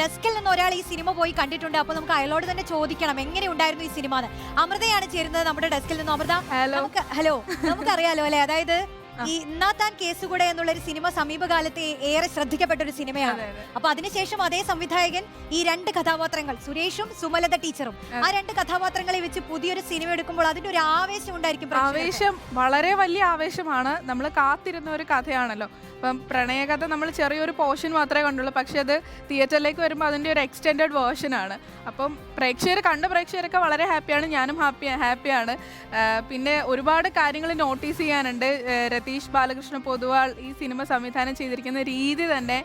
ഡെസ്കിൽ നിന്ന് ഒരാൾ ഈ സിനിമ പോയി കണ്ടിട്ടുണ്ട്. അപ്പോൾ നമുക്ക് അയാളോട് തന്നെ ചോദിക്കണം എങ്ങനെ ഉണ്ടായിരുന്നു ഈ സിനിമ എന്ന്. അമൃതയാണ് ചേരുന്നത് നമ്മുടെ ഡെസ്കിൽ നിന്ന്. അമൃത, നമുക്കറിയാലോ അല്ലെ, അതായത് ഈ ഇന്നാത്താൻ കേസുകൂടെ എന്നുള്ളൊരു സിനിമ സമീപകാലത്ത് ഏറെ ശ്രദ്ധിക്കപ്പെട്ട ഒരു സിനിമയാണ്. അപ്പൊ അതിനുശേഷം അതേ സംവിധായകൻ ഈ രണ്ട് കഥാപാത്രങ്ങൾ, സുരേഷും സുമലത ടീച്ചറും, ആ രണ്ട് കഥാപാത്രങ്ങളെ വെച്ച് പുതിയൊരു സിനിമ എടുക്കുമ്പോൾ അതിന്റെ ഒരു ആവേശം ഉണ്ടായിരിക്കും. ആവേശം, വളരെ വലിയ ആവേശമാണ്. നമ്മൾ കാത്തിരുന്ന ഒരു കഥയാണല്ലോ. അപ്പം പ്രണയകഥ നമ്മൾ ചെറിയൊരു പോർഷൻ മാത്രമേ കണ്ടുള്ളൂ, പക്ഷെ അത് തിയേറ്ററിലേക്ക് വരുമ്പോൾ അതിൻ്റെ ഒരു എക്സ്റ്റെൻഡഡ് വേർഷനാണ്. അപ്പം പ്രേക്ഷകരൊക്കെ വളരെ ഹാപ്പിയാണ്, ഞാനും ഹാപ്പിയാണ്. പിന്നെ ഒരുപാട് കാര്യങ്ങൾ നോട്ടീസ് ചെയ്യാനുണ്ട്. രതീഷ് ബാലകൃഷ്ണ പൊതുവാൾ ഈ സിനിമ സംവിധാനം ചെയ്തിരിക്കുന്ന രീതി തന്നെ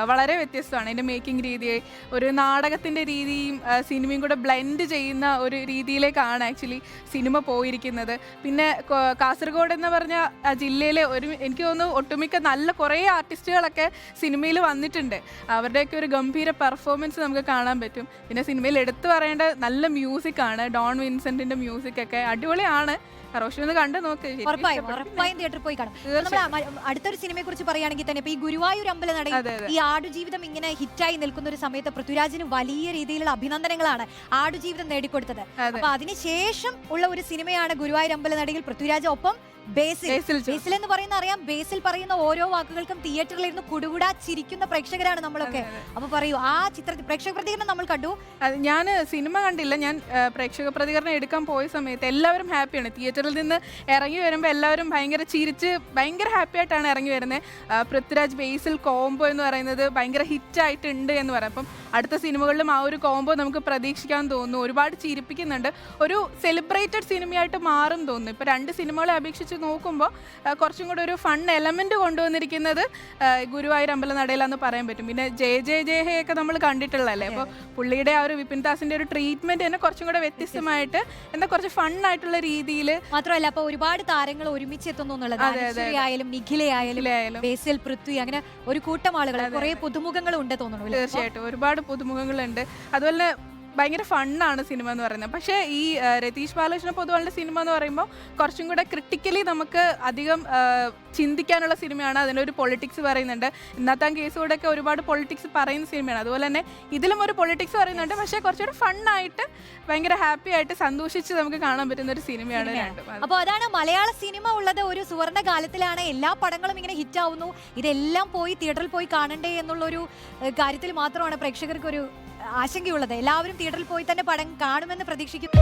വളരെ വ്യത്യസ്തമാണ്. എൻ്റെ മേക്കിംഗ് രീതി ഒരു നാടകത്തിൻ്റെ രീതിയും സിനിമയും കൂടെ ബ്ലെൻഡ് ചെയ്യുന്ന ഒരു രീതിയിലേക്കാണ് ആക്ച്വലി സിനിമ പോയിരിക്കുന്നത്. പിന്നെ കാസർഗോഡ് എന്ന് പറഞ്ഞ ജില്ലയിലെ എനിക്ക് തോന്നുന്നു ഒട്ടുമിക്ക നല്ല കുറേ ആർട്ടിസ്റ്റുകളൊക്കെ സിനിമയിൽ വന്നിട്ടുണ്ട്. അവരുടെയൊക്കെ ഒരു ഗംഭീര പെർഫോമൻസ് നമുക്ക് കാണാൻ പറ്റും. പിന്നെ സിനിമയിൽ എടുത്തു പറയേണ്ട നല്ല മ്യൂസിക്കാണ്. ഡോൺ വിൻസെന്റിന്റെ മ്യൂസിക്കൊക്കെ അടിപൊളിയാണ്. റോഷൻ കണ്ടു നോക്ക്, ഉറപ്പായും തിയേറ്ററിൽ പോയി കാണും. അടുത്തൊരു സിനിമയെ കുറിച്ച് പറയുകയാണെങ്കിൽ തന്നെ ഇപ്പൊ ഈ ഗുരുവായൂർ അമ്പല നടയിൽ ഈ ആടുജീവിതം ഇങ്ങനെ ഹിറ്റായി നിൽക്കുന്ന ഒരു സമയത്ത് പൃഥ്വിരാജിന് വലിയ രീതിയിലുള്ള അഭിനന്ദനങ്ങളാണ് ആടുജീവിതം നേടിക്കൊടുത്തത്. അപ്പൊ അതിനുശേഷം ഉള്ള ഒരു സിനിമയാണ് ഗുരുവായൂർ അമ്പല നടയിൽ പൃഥ്വിരാജ് ഒപ്പം ബേസിൽ എന്ന് പറയുന്ന അറിയാം. ബേസിൽ പറയുന്ന ഓരോ വാക്കുകൾക്കും തിയേറ്ററിൽ ഇരുന്ന് കുടുകുടാ ചിരിക്കുന്ന പ്രേക്ഷകരാണ് നമ്മളൊക്കെ. അപ്പൊ പറയൂ, ആ ചിത്രത്തിൽ പ്രേക്ഷക പ്രതികരണം നമ്മൾ കണ്ടു. ഞാൻ സിനിമ കണ്ടില്ല, ഞാൻ പ്രേക്ഷക പ്രതികരണം എടുക്കാൻ പോയ സമയത്ത് എല്ലാവരും ഹാപ്പിയാണ്. തിയേറ്ററിൽ നിന്ന് ഇറങ്ങി വരുമ്പോൾ എല്ലാവരും ഭയങ്കര ചിരിച്ച് ഭയങ്കര ഹാപ്പി ആയിട്ടാണ് ഇറങ്ങി വരുന്നത്. പൃഥ്വിരാജ് ബേസിൽ കോംബോ എന്ന് പറയുന്നത് ഭയങ്കര ഹിറ്റായിട്ടുണ്ട് എന്ന് പറയാം. അപ്പം അടുത്ത സിനിമകളിലും ആ ഒരു കോംബോ നമുക്ക് പ്രതീക്ഷിക്കാൻ തോന്നുന്നു. ഒരുപാട് ചിരിപ്പിക്കുന്നുണ്ട്. ഒരു സെലിബ്രേറ്റഡ് സിനിമയായിട്ട് മാറും തോന്നുന്നു. ഇപ്പോൾ രണ്ട് സിനിമകളെ അപേക്ഷിച്ച് നോക്കുമ്പോൾ കുറച്ചും കൂടെ ഒരു ഫൺ എലമെന്റ് കൊണ്ടുവന്നിരിക്കുന്നത് ഗുരുവായൂർ അമ്പല നടയിലാന്ന് പറയാൻ പറ്റും. പിന്നെ ജയഹയൊക്കെ നമ്മൾ കണ്ടിട്ടുള്ളതല്ലേ. അപ്പോൾ പുള്ളിയുടെ ആ ഒരു വിപിൻ ദാസിന്റെ ഒരു ട്രീറ്റ്മെന്റ് തന്നെ കുറച്ചും കൂടെ വ്യത്യസ്തമായിട്ട് എന്താ കുറച്ച് ഫൺ ആയിട്ടുള്ള രീതിയിൽ മാത്രമല്ല അപ്പൊ ഒരുപാട് താരങ്ങൾ ഒരുമിച്ച് എത്തുന്നു എന്നുള്ളത്. നിഖിലയായാലും ബേസിൽ, പൃഥ്വി, അങ്ങനെ ഒരു കൂട്ടം ആളുകൾ, കുറെ പുതുമുഖങ്ങൾ ഉണ്ട് തോന്നുന്നു. തീർച്ചയായിട്ടും ഒരുപാട് പുതുമുഖങ്ങളുണ്ട്. അതുപോലെ ഭയങ്കര ഫണ്ണാണ് സിനിമ എന്ന് പറയുന്നത്. പക്ഷേ ഈ രതീഷ് ബാലകൃഷ്ണ പൊതുവാളുടെ സിനിമ എന്ന് പറയുമ്പോൾ കുറച്ചും കൂടെ ക്രിട്ടിക്കലി നമുക്ക് അധികം ചിന്തിക്കാനുള്ള സിനിമയാണ്. അതിനൊരു പൊളിറ്റിക്സ് പറയുന്നുണ്ട്. ഇന്നത്താൻ കേസുകൂടെയൊക്കെ ഒരുപാട് പൊളിറ്റിക്സ് പറയുന്ന സിനിമയാണ്. അതുപോലെ തന്നെ ഇതിലും ഒരു പൊളിറ്റിക്സ് പറയുന്നുണ്ട്. പക്ഷേ കുറച്ചുകൂടെ ഫണ്ണായിട്ട് ഭയങ്കര ഹാപ്പി ആയിട്ട് സന്തോഷിച്ച് നമുക്ക് കാണാൻ പറ്റുന്ന ഒരു സിനിമയാണ് രണ്ടും. അപ്പോൾ അതാണ് മലയാള സിനിമ ഉള്ളത്. ഒരു സുവർണ്ണ കാലത്തിലാണ് എല്ലാ പടങ്ങളും ഇങ്ങനെ ഹിറ്റ് ആവുന്നു. ഇതെല്ലാം പോയി തിയേറ്ററിൽ പോയി കാണണ്ടേ എന്നുള്ളൊരു കാര്യത്തിൽ മാത്രമാണ് പ്രേക്ഷകർക്ക് ഒരു ആശങ്കയുള്ളത്. എല്ലാവരും തിയേറ്ററിൽ പോയി തന്നെ പടം കാണുമെന്ന് പ്രതീക്ഷിക്കുന്നു.